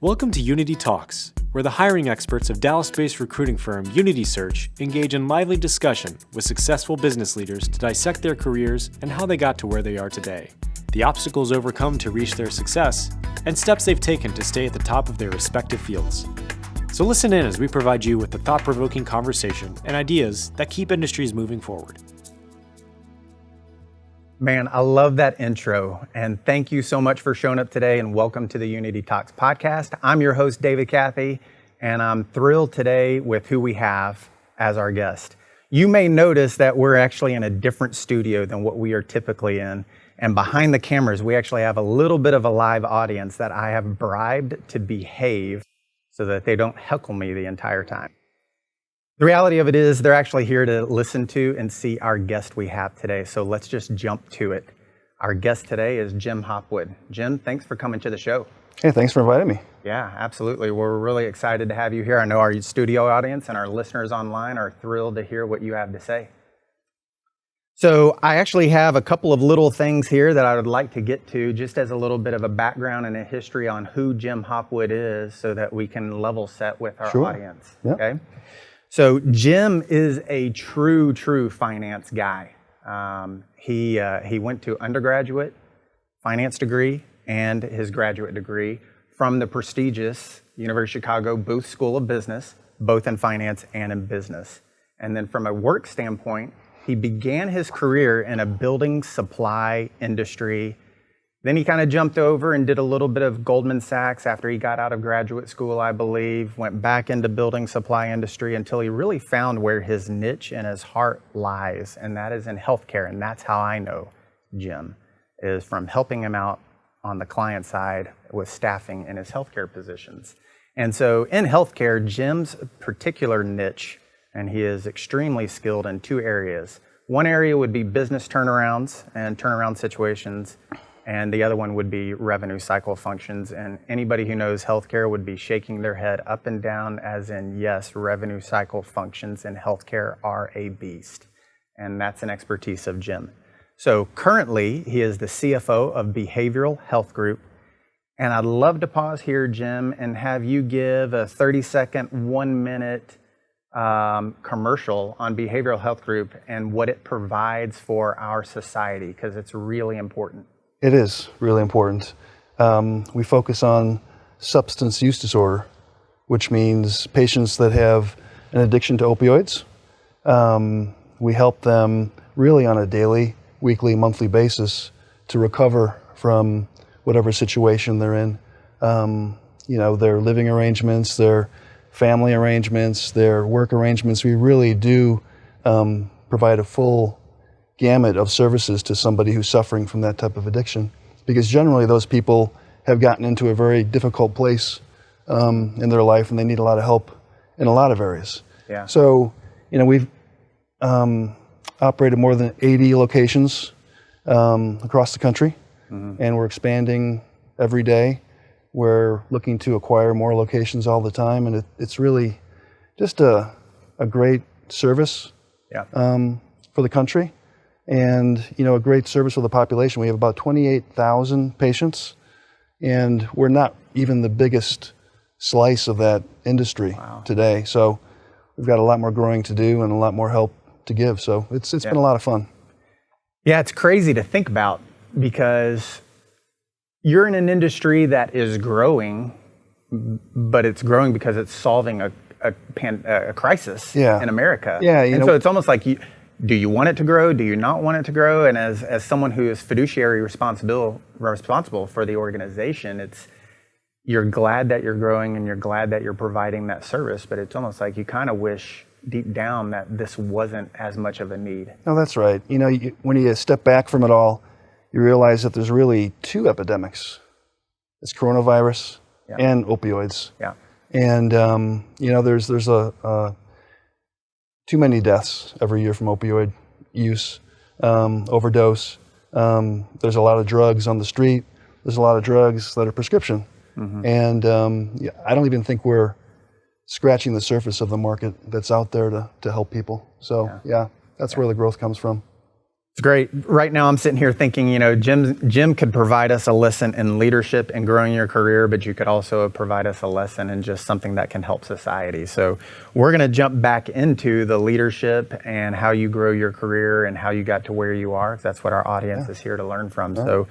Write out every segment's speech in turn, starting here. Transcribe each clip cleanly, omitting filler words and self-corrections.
Welcome to Unity Talks, where the hiring experts of Dallas-based recruiting firm Unity Search engage in lively discussion with successful business leaders to dissect their careers and how they got to where they are today, the obstacles overcome to reach their success, and steps they've taken to stay at the top of their respective fields. So listen in as we provide you with the thought-provoking conversation and ideas that keep industries moving forward. Man, I love that intro, and thank you so much for showing up today, and welcome to the Unity Talks podcast. I'm your host, David Cathey, and I'm thrilled today with who we have as our guest. You may notice that we're actually in a different studio than what we are typically in, and behind the cameras, we actually have a little bit of a live audience that I have bribed to behave so that they don't heckle me the entire time. The reality of it is they're actually here to listen to and see our guest we have today. So let's just jump to it. Our guest today is Jim Hopwood. Jim, thanks for coming to the show. Hey, thanks for inviting me. Yeah, absolutely. We're really excited to have you here. I know our studio audience and our listeners online are thrilled to hear what you have to say. So I actually have a couple of little things here that I would like to get to just as a little bit of a background and a history on who Jim Hopwood is so that we can level set with our audience. Yep. Okay. So Jim is a true finance guy. He went to undergraduate finance degree and his graduate degree from the prestigious University of Chicago Booth School of Business, both in finance and in business. And then from a work standpoint, he began his career in a building supply industry. Then he kind of jumped over and did a little bit of Goldman Sachs after he got out of graduate school, I believe, went back into building supply industry until he really found where his niche and his heart lies, and that is in healthcare. And that's how I know Jim, is from helping him out on the client side with staffing in his healthcare positions. And so in healthcare, Jim's particular niche, and he is extremely skilled in two areas. One area would be business turnarounds and turnaround situations, and the other one would be revenue cycle functions. And anybody who knows healthcare would be shaking their head up and down as in, yes, revenue cycle functions in healthcare are a beast. And that's an expertise of Jim. So currently, he is the CFO of Behavioral Health Group. And I'd love to pause here, Jim, and have you give a 30-second, 1-minute commercial on Behavioral Health Group and what it provides for our society, because it's really important. It is really important. We focus on substance use disorder, which means patients that have an addiction to opioids. We help them really on a daily, weekly, monthly basis to recover from whatever situation they're in. Their living arrangements, their family arrangements, their work arrangements. We really do provide a full gamut of services to somebody who's suffering from that type of addiction, because generally those people have gotten into a very difficult place in their life and they need a lot of help in a lot of areas. Yeah. So, we've operated more than 80 locations across the country, and we're expanding every day. We're looking to acquire more locations all the time, and it's really just a great service for the country. And, a great service for the population. We have about 28,000 patients, and we're not even the biggest slice of that industry today. So we've got a lot more growing to do and a lot more help to give. So it's been a lot of fun. Yeah, it's crazy to think about, because you're in an industry that is growing, but it's growing because it's solving a crisis in America. Yeah, and so it's almost like do you want it to grow? Do you not want it to grow? And as someone who is fiduciary responsible for the organization, you're glad that you're growing and you're glad that you're providing that service, but it's almost like you kind of wish deep down that this wasn't as much of a need. No, that's right. When you step back from it all, you realize that there's really two epidemics. It's coronavirus and opioids. Yeah. And, there's too many deaths every year from opioid use, overdose. There's a lot of drugs on the street. There's a lot of drugs that are prescription. And I don't even think we're scratching the surface of the market that's out there to help people. So, that's where the growth comes from. It's great. Right now I'm sitting here thinking, Jim could provide us a lesson in leadership and growing your career, but you could also provide us a lesson in just something that can help society. So we're going to jump back into the leadership and how you grow your career and how you got to where you are. That's what our audience is here to learn from. Right. So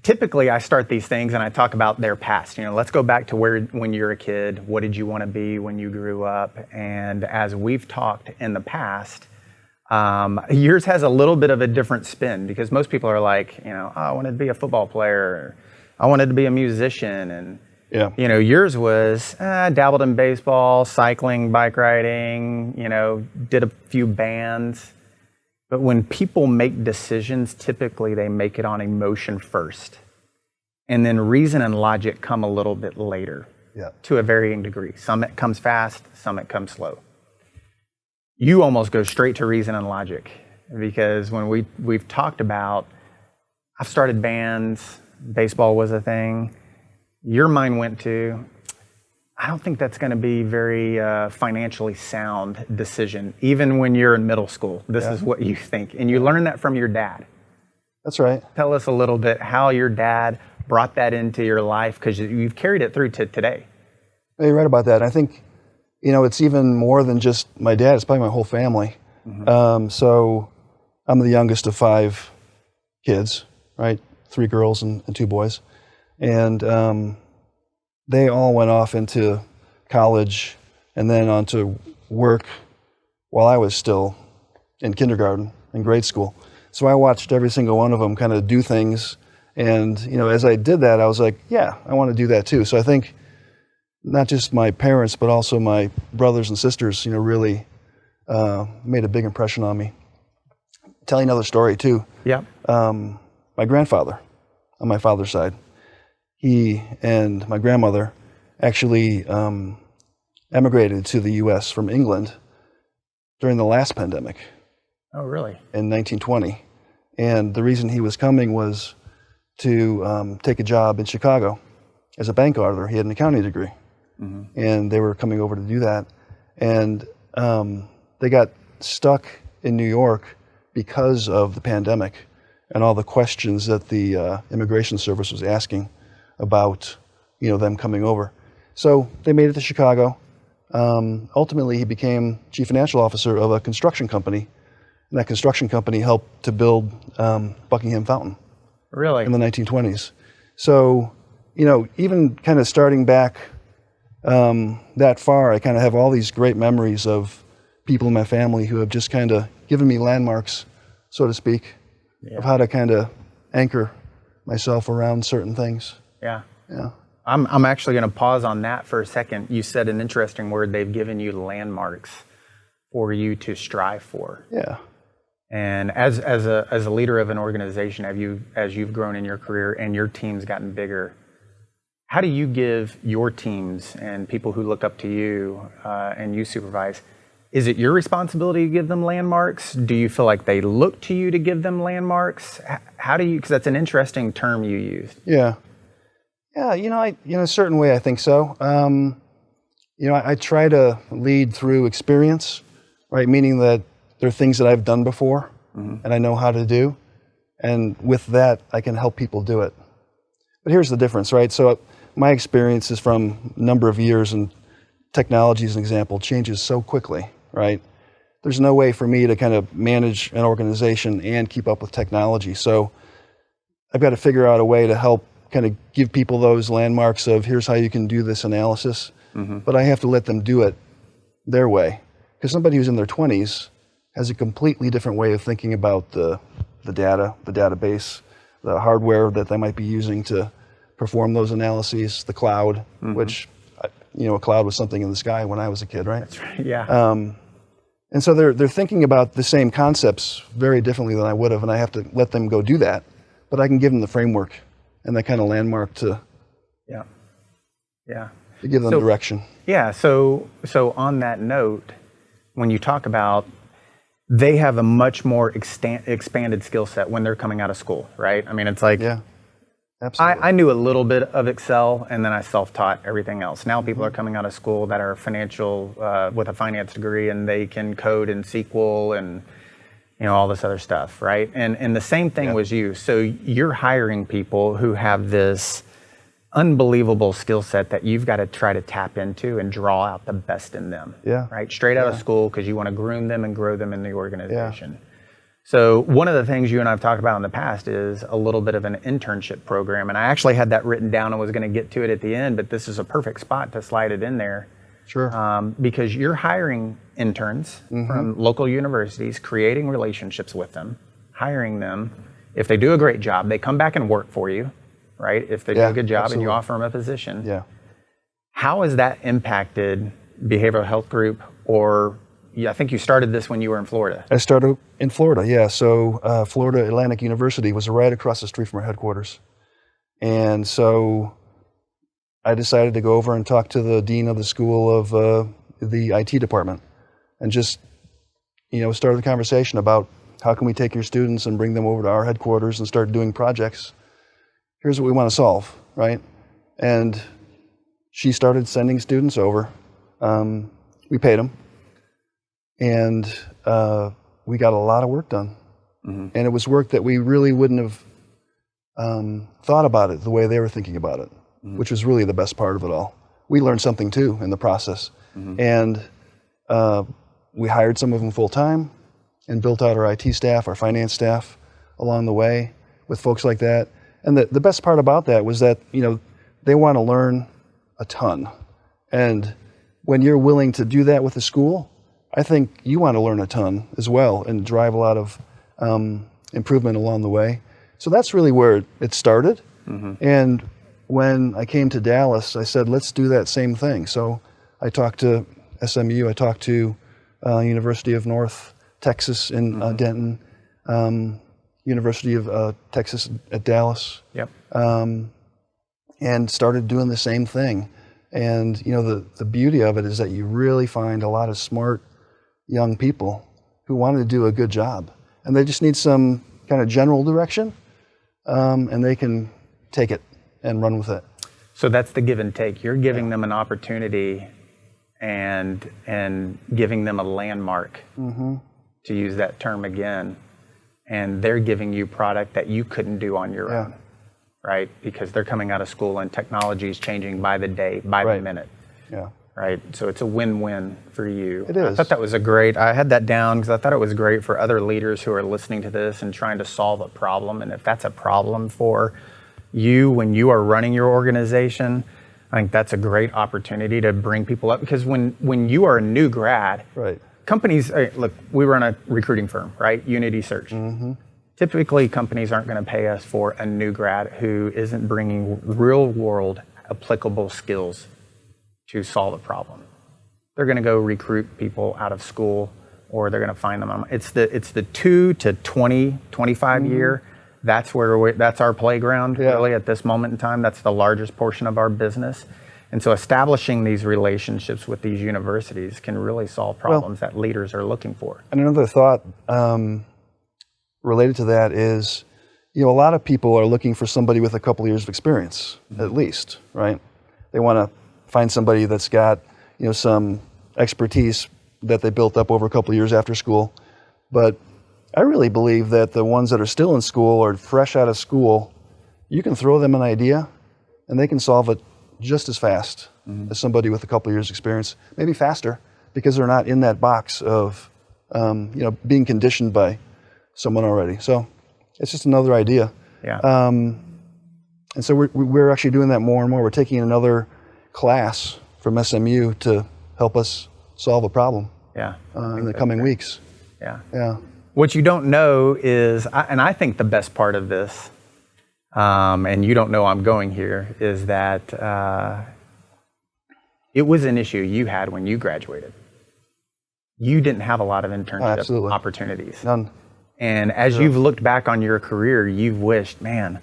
typically I start these things and I talk about their past. Let's go back to when you're a kid. What did you want to be when you grew up? And as we've talked in the past, yours has a little bit of a different spin because most people are like, I wanted to be a football player, or I wanted to be a musician, and yours was dabbled in baseball, cycling, bike riding, did a few bands. But when people make decisions, typically they make it on emotion first, and then reason and logic come a little bit later, to a varying degree. Some it comes fast, some it comes slow. You almost go straight to reason and logic, because when we've talked about, I've started bands, baseball was a thing, your mind went to, I don't think that's going to be very financially sound decision, even when you're in middle school. This is what you think, and you learn that from your dad. That's right. Tell us a little bit how your dad brought that into your life, because you've carried it through to today. You're right about that. I think it's even more than just my dad. It's probably my whole family. Mm-hmm. So I'm the youngest of 5 kids, right? 3 girls and 2 boys. And they all went off into college and then on to work while I was still in kindergarten and grade school. So I watched every single one of them kind of do things. And, as I did that, I was like, I want to do that too. So I think not just my parents, but also my brothers and sisters, really made a big impression on me. Tell you another story too. Yeah. My grandfather, on my father's side, he and my grandmother actually emigrated to the U.S. from England during the last pandemic. Oh, really? In 1920. And the reason he was coming was to take a job in Chicago as a bank auditor. He had an accounting degree. Mm-hmm. And they were coming over to do that. And they got stuck in New York because of the pandemic and all the questions that the immigration service was asking about, them coming over. So they made it to Chicago. Ultimately, he became chief financial officer of a construction company. And that construction company helped to build Buckingham Fountain. Really? In the 1920s. So, even kind of starting back that far, I kind of have all these great memories of people in my family who have just kind of given me landmarks, so to speak, of how to kind of anchor myself around certain things. Yeah. I'm actually going to pause on that for a second. You said an interesting word. They've given you landmarks for you to strive for. Yeah. And as a leader of an organization, as you've grown in your career and your team's gotten bigger, how do you give your teams and people who look up to you and you supervise, is it your responsibility to give them landmarks? Do you feel like they look to you to give them landmarks? How do you, because that's an interesting term you used. Yeah. Yeah, in a certain way, I think so. I try to lead through experience, right? Meaning that there are things that I've done before and I know how to do. And with that, I can help people do it. But here's the difference, right? So my experience is from a number of years, and technology, as an example, changes so quickly, right? There's no way for me to kind of manage an organization and keep up with technology. So I've got to figure out a way to help kind of give people those landmarks of here's how you can do this analysis. But I have to let them do it their way. Because somebody who's in their 20s has a completely different way of thinking about the data, the database, the hardware that they might be using to perform those analyses, the cloud, which, a cloud was something in the sky when I was a kid, right? That's right, yeah. And so they're thinking about the same concepts very differently than I would have, and I have to let them go do that. But I can give them the framework and that kind of landmark to give them direction. Yeah, so on that note, when you talk about they have a much more expanded skill set when they're coming out of school, right? I mean, it's like, absolutely. I knew a little bit of Excel, and then I self-taught everything else. Now people are coming out of school that are financial, with a finance degree, and they can code in SQL, and all this other stuff, right? And the same thing was you. So you're hiring people who have this unbelievable skill set that you've got to try to tap into and draw out the best in them, right? Straight out of school, because you want to groom them and grow them in the organization. So one of the things you and I've talked about in the past is a little bit of an internship program. And I actually had that written down and was going to get to it at the end, but this is a perfect spot to slide it in there. Sure. Because you're hiring interns from local universities, creating relationships with them, hiring them. If they do a great job, they come back and work for you, right? If they do a good job and you offer them a position. Yeah. How has that impacted Behavioral Health Group? Or I think you started this when you were in Florida. I started in Florida, yeah. So Florida Atlantic University was right across the street from our headquarters. And so I decided to go over and talk to the dean of the school of the IT department and just, start the conversation about how can we take your students and bring them over to our headquarters and start doing projects. Here's what we want to solve, right? And she started sending students over. We paid them. And we got a lot of work done. And it was work that we really wouldn't have thought about it the way they were thinking about it, which was really the best part of it all. We learned something too in the process. And we hired some of them full time and built out our IT staff, our finance staff along the way with folks like that. And the best part about that was that, they want to learn a ton. And when you're willing to do that with a school, I think you want to learn a ton as well and drive a lot of improvement along the way. So that's really where it started. And when I came to Dallas, I said, let's do that same thing. So I talked to SMU, I talked to University of North Texas in Denton, University of Texas at Dallas, and started doing the same thing. And the beauty of it is that you really find a lot of smart young people who want to do a good job, and they just need some kind of general direction, and they can take it and run with it. So that's the give and take. You're giving them an opportunity and giving them a landmark, to use that term again, and they're giving you product that you couldn't do on your own, right? Because they're coming out of school and technology is changing by the day, by the minute. Right, so it's a win-win for you. It is. I thought that was I had that down because I thought it was great for other leaders who are listening to this and trying to solve a problem. And if that's a problem for you when you are running your organization, I think that's a great opportunity to bring people up. Because when you are a new grad, companies, look, we run a recruiting firm, right? Unity Search. Typically, companies aren't going to pay us for a new grad who isn't bringing real-world applicable skills to solve a problem. They're going to go recruit people out of school, or they're going to find them. It's the 2 to 20, 25 year. That's our playground really at this moment in time. That's the largest portion of our business. And so establishing these relationships with these universities can really solve problems that leaders are looking for. And another thought related to that is, a lot of people are looking for somebody with a couple of years of experience, at least, right? They want to find somebody that's got, some expertise that they built up over a couple of years after school. But I really believe that the ones that are still in school or fresh out of school, you can throw them an idea and they can solve it just as fast as somebody with a couple of years experience, maybe faster, because they're not in that box of, being conditioned by someone already. So it's just another idea. And so we're actually doing that more and more. We're taking another class from SMU to help us solve a problem in the coming weeks. What you don't know is, and I think the best part of this, and you don't know I'm going here, is that it was an issue you had when you graduated. You didn't have a lot of internship opportunities. None. And as you've looked back on your career, you've wished, man,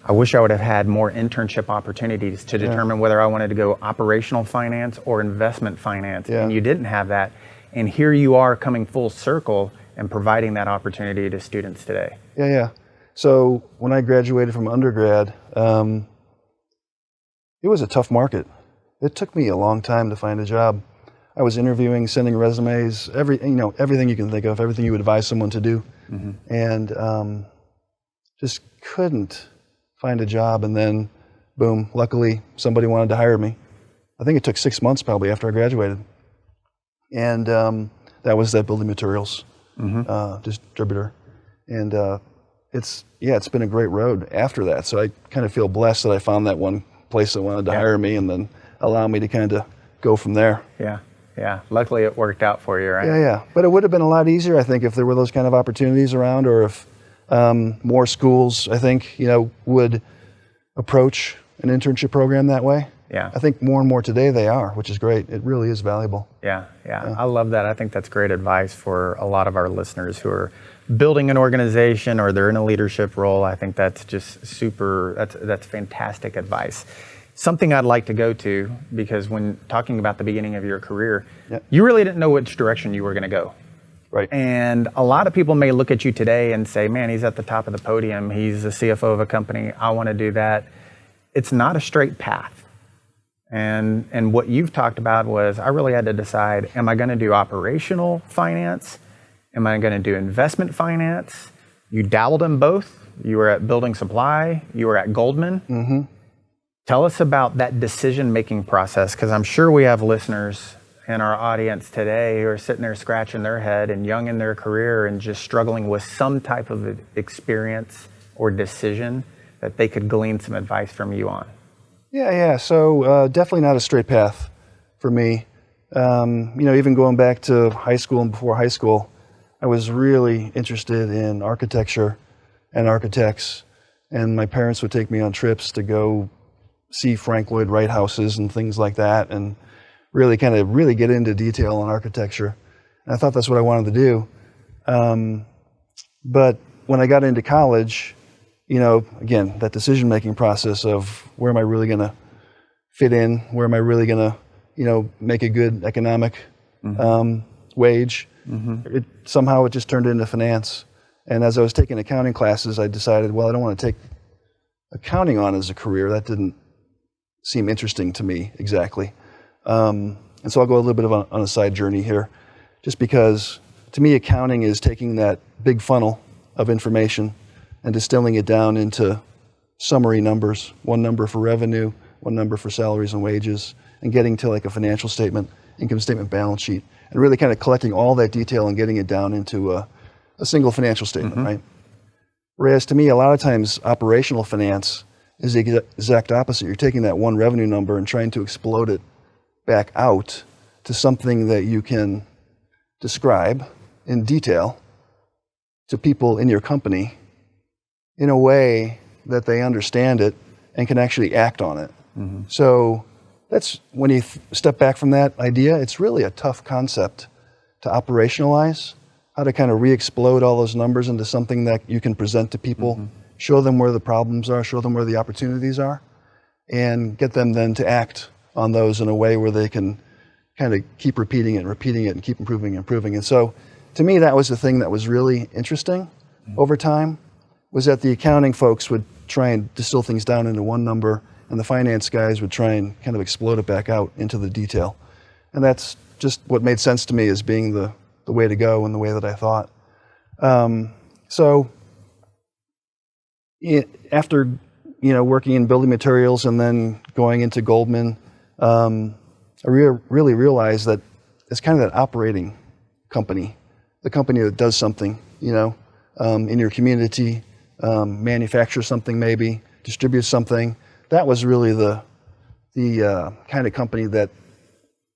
I wish I would have had more internship opportunities to determine whether I wanted to go operational finance or investment finance. And you didn't have that. And here you are coming full circle and providing that opportunity to students today. So when I graduated from undergrad, it was a tough market. It took me a long time to find a job. I was interviewing, sending resumes, everything you can think of, everything you would advise someone to do, and just couldn't find a job. And then, boom! Luckily, somebody wanted to hire me. I think it took 6 months probably after I graduated, and that was that building materials distributor, and it's been a great road after that. So I kind of feel blessed that I found that one place that wanted to hire me, and then allow me to kind of go from there. Yeah. Luckily, it worked out for you, right? Yeah. But it would have been a lot easier, I think, if there were those kind of opportunities around, or if more schools, I think, would approach an internship program that way. Yeah. I think more and more today they are, which is great. It really is valuable. Yeah. I love that. I think that's great advice for a lot of our listeners who are building an organization or they're in a leadership role. I think that's just that's fantastic advice. Something I'd like to go to, because when talking about the beginning of your career, you really didn't know which direction you were going to go. Right. And a lot of people may look at you today and say, man, he's at the top of the podium. He's the CFO of a company. I want to do that. It's not a straight path. And what you've talked about was, I really had to decide, am I going to do operational finance? Am I going to do investment finance? You dabbled in both. You were at Building Supply. You were at Goldman. Tell us about that decision-making process, because I'm sure we have listeners in our audience today who are sitting there scratching their head and young in their career and just struggling with some type of experience or decision that they could glean some advice from you on. Yeah. So definitely not a straight path for me. Even going back to high school and before high school, I was really interested in architecture and architects, and my parents would take me on trips to go see Frank Lloyd Wright houses and things like that, and really get into detail on architecture. And I thought that's what I wanted to do. But when I got into college, again, that decision-making process of where am I really going to fit in? Where am I really going to, make a good economic wage? Somehow it just turned into finance. And as I was taking accounting classes, I decided, well, I don't want to take accounting on as a career. That didn't seem interesting to me exactly. And so I'll go a little bit on a side journey here, just because to me accounting is taking that big funnel of information and distilling it down into summary numbers, one number for revenue, one number for salaries and wages, and getting to like a financial statement, income statement, balance sheet, and really kind of collecting all that detail and getting it down into a single financial statement, right? Whereas to me, a lot of times operational finance is the exact opposite. You're taking that one revenue number and trying to explode it back out to something that you can describe in detail to people in your company in a way that they understand it and can actually act on it. So that's when you step back from that idea, it's really a tough concept to operationalize, how to kind of re-explode all those numbers into something that you can present to people, show them where the problems are, show them where the opportunities are, and get them then to act on those in a way where they can kind of keep repeating it and keep improving. And so to me, that was the thing that was really interesting over time, was that the accounting folks would try and distill things down into one number, and the finance guys would try and kind of explode it back out into the detail. And that's just what made sense to me as being the way to go and the way that I thought. After working in building materials and then going into Goldman, I really realized that it's kind of that operating company, the company that does something, in your community, manufactures something maybe, distributes something. That was really the kind of company that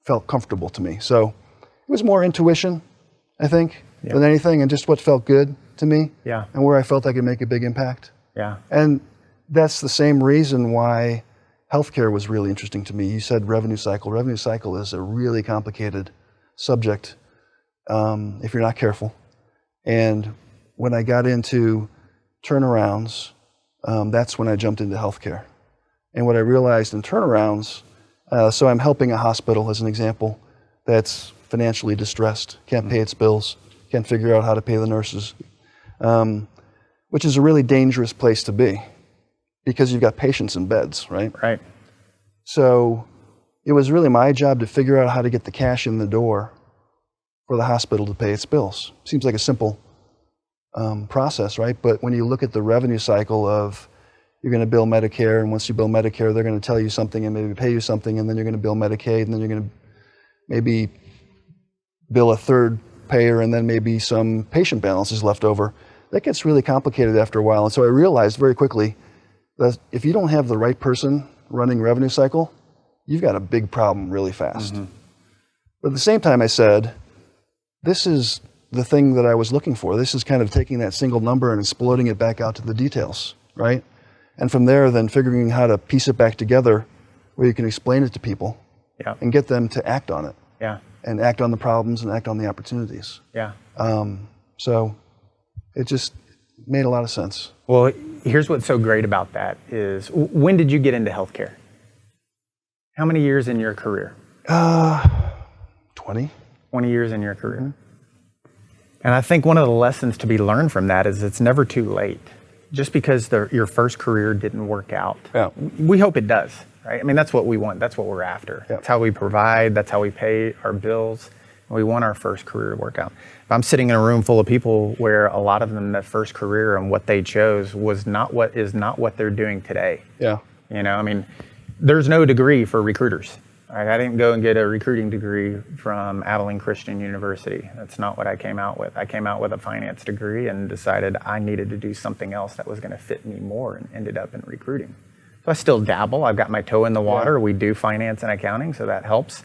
felt comfortable to me. So it was more intuition, I think, than anything, and just what felt good to me, and where I felt I could make a big impact. And that's the same reason why healthcare was really interesting to me. You said revenue cycle. Revenue cycle is a really complicated subject if you're not careful. And when I got into turnarounds, that's when I jumped into healthcare. And what I realized in turnarounds, so I'm helping a hospital, as an example, that's financially distressed, can't pay its bills, can't figure out how to pay the nurses, which is a really dangerous place to be because you've got patients in beds, right? Right. So, it was really my job to figure out how to get the cash in the door for the hospital to pay its bills. Seems like a simple process, right? But when you look at the revenue cycle of you're going to bill Medicare, and once you bill Medicare, they're going to tell you something and maybe pay you something, and then you're going to bill Medicaid, and then you're going to maybe bill a third payer, and then maybe some patient balance is left over. That gets really complicated after a while. And so I realized very quickly that if you don't have the right person running revenue cycle, you've got a big problem really fast. But at the same time, I said, this is the thing that I was looking for. This is kind of taking that single number and exploding it back out to the details, right? And from there, then figuring how to piece it back together where you can explain it to people and get them to act on it. And act on the problems and act on the opportunities. So it just made a lot of sense. Well, here's what's so great about that is, when did you get into healthcare? How many years in your career? 20. 20 years in your career. And I think one of the lessons to be learned from that is it's never too late. Just because your first career didn't work out, we hope it does, right? I mean, that's what we want. That's what we're after. That's how we provide. That's how we pay our bills. We want our first career to work out. If I'm sitting in a room full of people where a lot of them, that first career and what they chose is not what they're doing today. You know, I mean, there's no degree for recruiters. Right? I didn't go and get a recruiting degree from Abilene Christian University. That's not what I came out with. I came out with a finance degree and decided I needed to do something else that was going to fit me more, and ended up in recruiting. So I still dabble. I've got my toe in the water. We do finance and accounting, so that helps.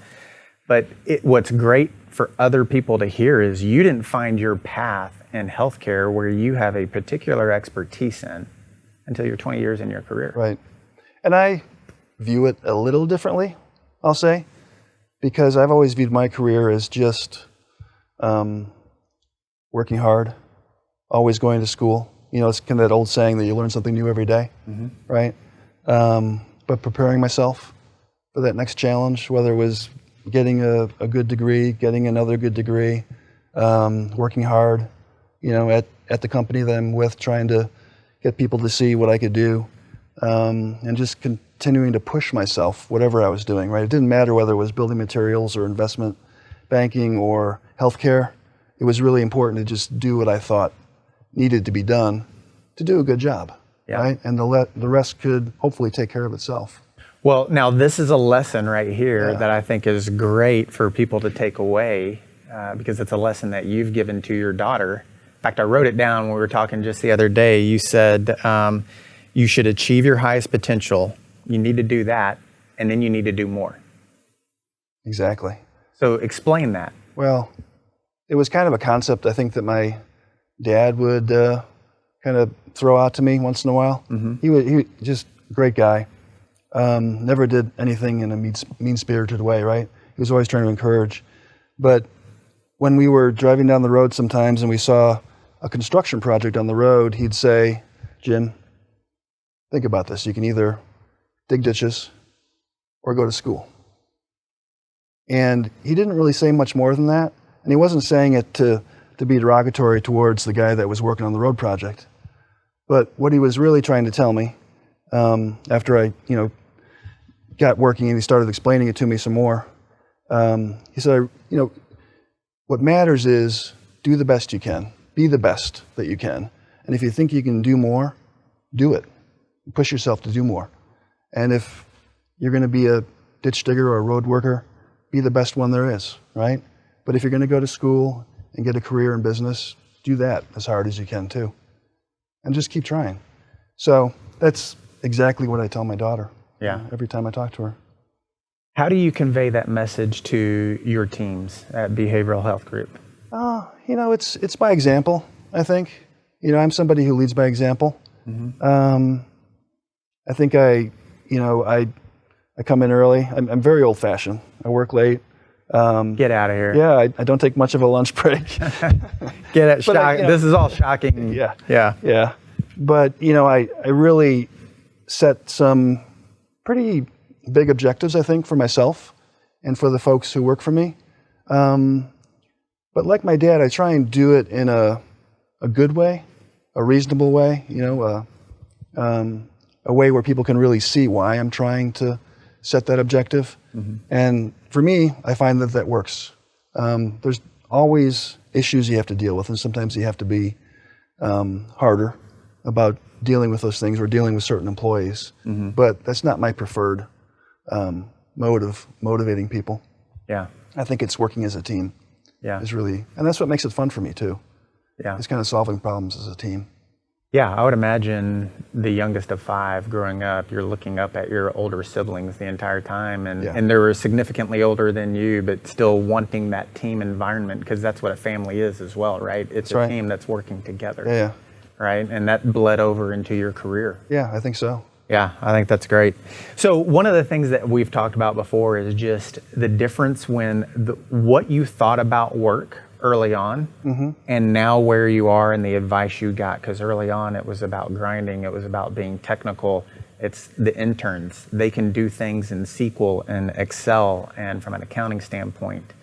But what's great for other people to hear is you didn't find your path in healthcare where you have a particular expertise in until you're 20 years in your career. Right. And I view it a little differently, I'll say, because I've always viewed my career as just working hard, always going to school. You know, it's kind of that old saying that you learn something new every day, right? But preparing myself for that next challenge, whether it was getting a good degree, getting another good degree, working hard, you know, at the company that I'm with, trying to get people to see what I could do, and just continuing to push myself, whatever I was doing, right? It didn't matter whether it was building materials or investment banking or healthcare. It was really important to just do what I thought needed to be done to do a good job, right? And the rest could hopefully take care of itself. Well, now this is a lesson right here that I think is great for people to take away, because it's a lesson that you've given to your daughter. In fact, I wrote it down when we were talking just the other day. You said you should achieve your highest potential. You need to do that, and then you need to do more. Exactly. So explain that. Well, it was kind of a concept I think that my dad would kind of throw out to me once in a while. He was just a great guy. Never did anything in a mean-spirited way, right? He was always trying to encourage. But when we were driving down the road sometimes and we saw a construction project on the road, he'd say, "Jim, think about this. You can either dig ditches or go to school." And he didn't really say much more than that. And he wasn't saying it to be derogatory towards the guy that was working on the road project. But what he was really trying to tell me, after I, got working and he started explaining it to me some more, he said, what matters is do the best you can. Be the best that you can. And if you think you can do more, do it. Push yourself to do more. And if you're going to be a ditch digger or a road worker, be the best one there is, right? But if you're going to go to school and get a career in business, do that as hard as you can too. And just keep trying. So that's exactly what I tell my daughter every time I talk to her. How do you convey that message to your teams at Behavioral Health Group? It's by example, I think. I'm somebody who leads by example. I think I come in early. I'm very old-fashioned. I work late. Get out of here. Yeah, I don't take much of a lunch break. This is all shocking. Yeah. But, I really set some pretty big objectives, I think, for myself and for the folks who work for me. But like my dad, I try and do it in a good way, a reasonable way, a way where people can really see why I'm trying to set that objective. And for me, I find that works. There's always issues you have to deal with, and sometimes you have to be harder about dealing with those things or dealing with certain employees. But that's not my preferred mode of motivating people. Yeah. I think it's working as a team. Yeah. Is really, and that's what makes it fun for me too. Yeah. It's kind of solving problems as a team. Yeah, I would imagine the youngest of 5 growing up, you're looking up at your older siblings the entire time, and they were significantly older than you, but still wanting that team environment, because that's what a family is as well, right? It's a team that's working together. Yeah. Right? And that bled over into your career. Yeah, I think so. Yeah, I think that's great. So one of the things that we've talked about before is just the difference when what you thought about work early on and now where you are and the advice you got, because early on it was about grinding, it was about being technical. It's the interns. They can do things in SQL and Excel and from an accounting standpoint.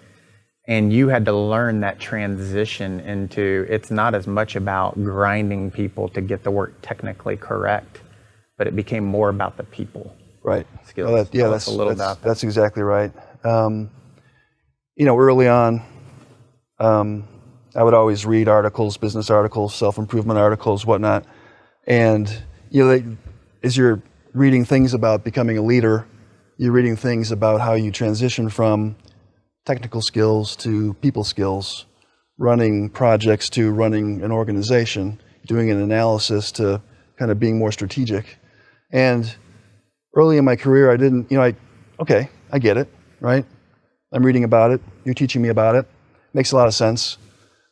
And you had to learn that transition into, it's not as much about grinding people to get the work technically correct, but it became more about the people. Right. Skills. Well, that's exactly right. Early on, I would always read articles, business articles, self-improvement articles, whatnot. And as you're reading things about becoming a leader, you're reading things about how you transition from technical skills to people skills, running projects to running an organization, doing an analysis to kind of being more strategic. And early in my career, I didn't, I get it, right? I'm reading about it, you're teaching me about it. Makes a lot of sense,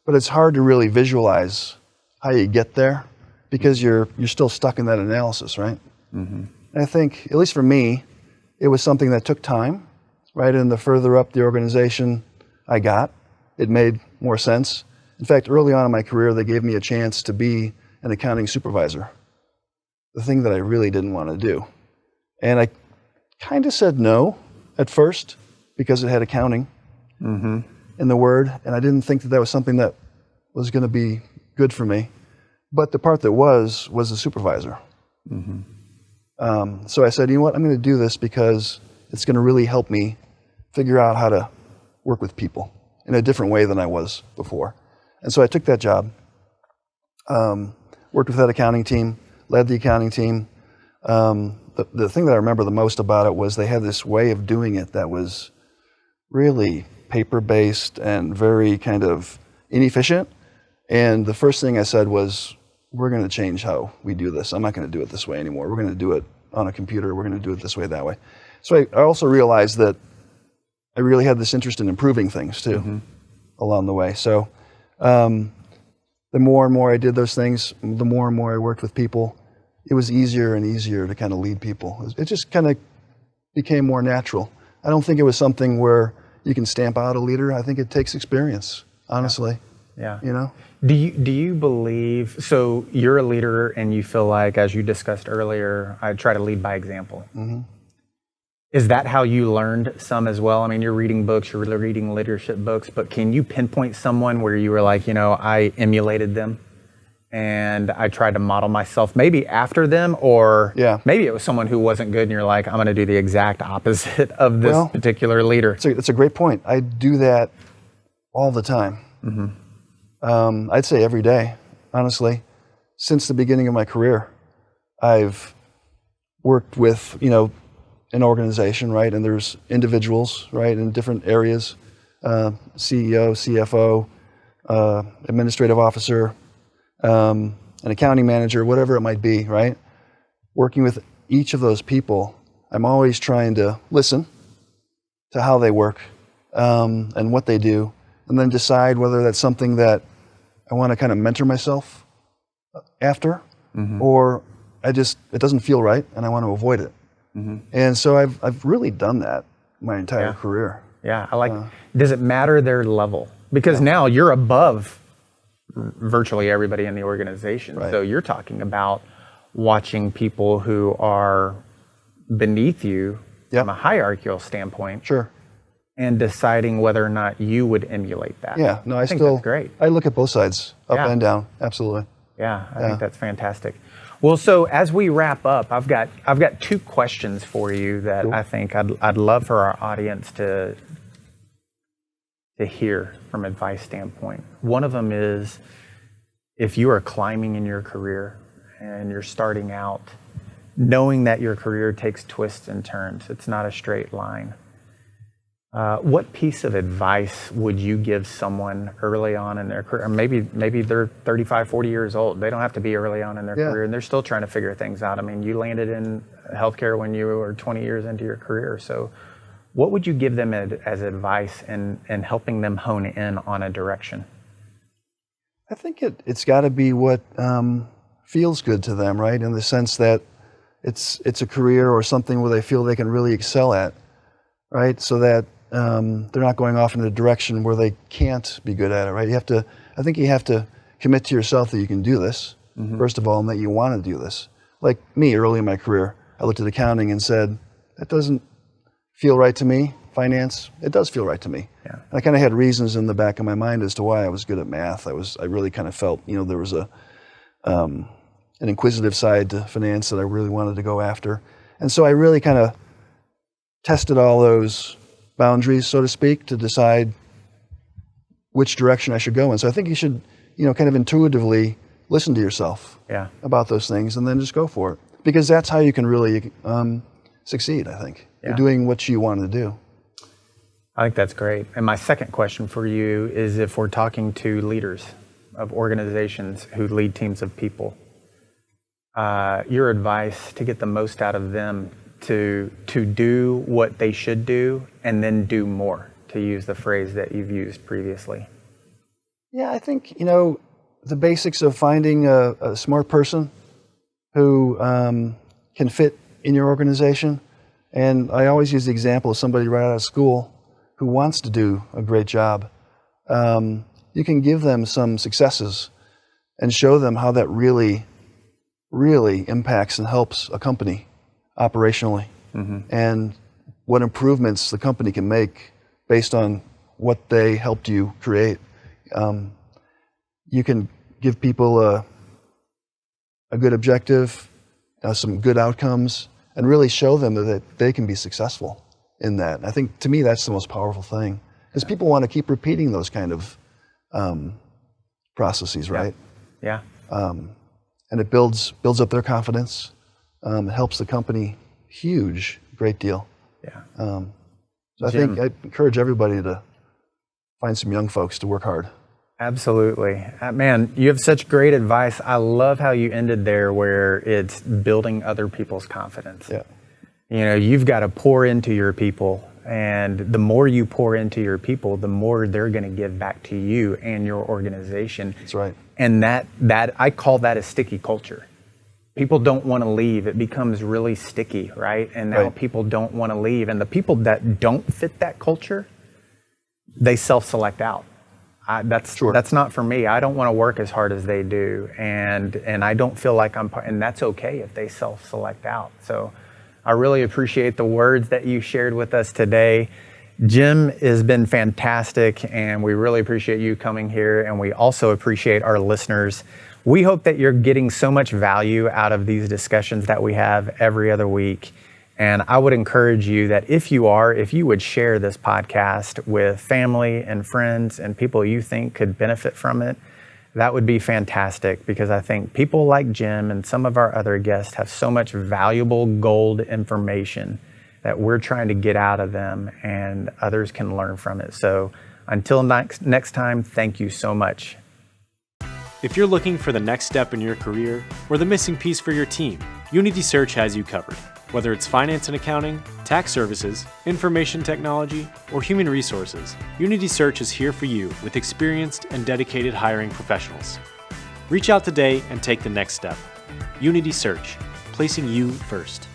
but it's hard to really visualize how you get there because you're still stuck in that analysis, right? And I think, at least for me, it was something that took time, right? And the further up the organization I got, it made more sense. In fact, early on in my career, they gave me a chance to be an accounting supervisor, the thing that I really didn't want to do. And I kind of said no at first because it had accounting in the word, and I didn't think that was something that was going to be good for me. But the part that was the supervisor. So I said, you know what, I'm going to do this because it's going to really help me figure out how to work with people in a different way than I was before. And so I took that job, worked with that accounting team, led the accounting team. The thing that I remember the most about it was they had this way of doing it that was really paper-based and very kind of inefficient. And the first thing I said was, we're going to change how we do this. I'm not going to do it this way anymore. We're going to do it on a computer. We're going to do it this way, that way. So I also realized that I really had this interest in improving things too along the way. So the more and more I did those things, the more and more I worked with people, it was easier and easier to kind of lead people. It just kind of became more natural. I don't think it was something where you can stamp out a leader. I think it takes experience, honestly. Yeah. You know? Do you believe, so you're a leader and you feel like, as you discussed earlier, I try to lead by example. Is that how you learned some as well? I mean, you're reading books, you're reading leadership books, but can you pinpoint someone where you were like, I emulated them and I tried to model myself maybe after them, or maybe it was someone who wasn't good and you're like, I'm going to do the exact opposite of this particular leader? It's a great point. I do that all the time. I'd say every day, honestly. Since the beginning of my career, I've worked with, an organization, right? And there's individuals, right, in different areas, CEO, CFO, administrative officer, an accounting manager, whatever it might be, right? Working with each of those people, I'm always trying to listen to how they work and what they do, and then decide whether that's something that I want to kind of mentor myself after, or it doesn't feel right and I want to avoid it. And so I've really done that my entire career. Yeah, I like. Does it matter their level? Because now you're above virtually everybody in the organization. Right. So you're talking about watching people who are beneath you from a hierarchical standpoint. Sure. And deciding whether or not you would emulate that. Yeah, no, I think that's great. I look at both sides, up and down, absolutely. Yeah, I think that's fantastic. Well, so as we wrap up, I've got 2 questions for you that Cool. I think I'd love for our audience to hear from advice standpoint. One of them is, if you are climbing in your career and you're starting out, knowing that your career takes twists and turns, it's not a straight line. What piece of advice would you give someone early on in their career? Maybe they're 35, 40 years old. They don't have to be early on in their career, and they're still trying to figure things out. I mean, you landed in healthcare when you were 20 years into your career. So what would you give them as advice in helping them hone in on a direction? I think it's got to be what feels good to them, right? In the sense that it's a career or something where they feel they can really excel at, right? So that they're not going off in a direction where they can't be good at it, right? I think you have to commit to yourself that you can do this, first of all, and that you want to do this. Like me, early in my career, I looked at accounting and said, that doesn't feel right to me. Finance, it does feel right to me. Yeah. And I kind of had reasons in the back of my mind as to why I was good at math. I really kind of felt, there was an inquisitive side to finance that I really wanted to go after. And so I really kind of tested all those boundaries, so to speak, to decide which direction I should go in. So I think you should, kind of intuitively listen to yourself about those things and then just go for it. Because that's how you can really succeed, I think. Yeah. You're doing what you want to do. I think that's great. And my second question for you is, if we're talking to leaders of organizations who lead teams of people, your advice to get the most out of them to do what they should do and then do more, to use the phrase that you've used previously. Yeah, I think, the basics of finding a smart person who can fit in your organization. And I always use the example of somebody right out of school who wants to do a great job. You can give them some successes and show them how that really, really impacts and helps a company operationally, and what improvements the company can make based on what they helped you create. You can give people a good objective, some good outcomes, and really show them that they can be successful in that. I think, to me, that's the most powerful thing, because people want to keep repeating those kind of processes, right? Yeah. And it builds up their confidence. It helps the company great deal. Yeah. So I think I encourage everybody to find some young folks to work hard. Absolutely. Man, you have such great advice. I love how you ended there, where it's building other people's confidence. Yeah. You've got to pour into your people, and the more you pour into your people, the more they're going to give back to you and your organization. That's right. And that I call that a sticky culture. People don't want to leave. It becomes really sticky, right? And now people don't want to leave. And the people that don't fit that culture, they self-select out. That's not for me. I don't want to work as hard as they do, and I don't feel like I'm part, and that's okay if they self-select out. So I really appreciate the words that you shared with us today. Jim has been fantastic, and we really appreciate you coming here, and we also appreciate our listeners. We hope that you're getting so much value out of these discussions that we have every other week. And I would encourage you that if you would share this podcast with family and friends and people you think could benefit from it, that would be fantastic, because I think people like Jim and some of our other guests have so much valuable gold information that we're trying to get out of them, and others can learn from it. So until next time, thank you so much. If you're looking for the next step in your career or the missing piece for your team, Unity Search has you covered. Whether it's finance and accounting, tax services, information technology, or human resources, Unity Search is here for you with experienced and dedicated hiring professionals. Reach out today and take the next step. Unity Search, placing you first.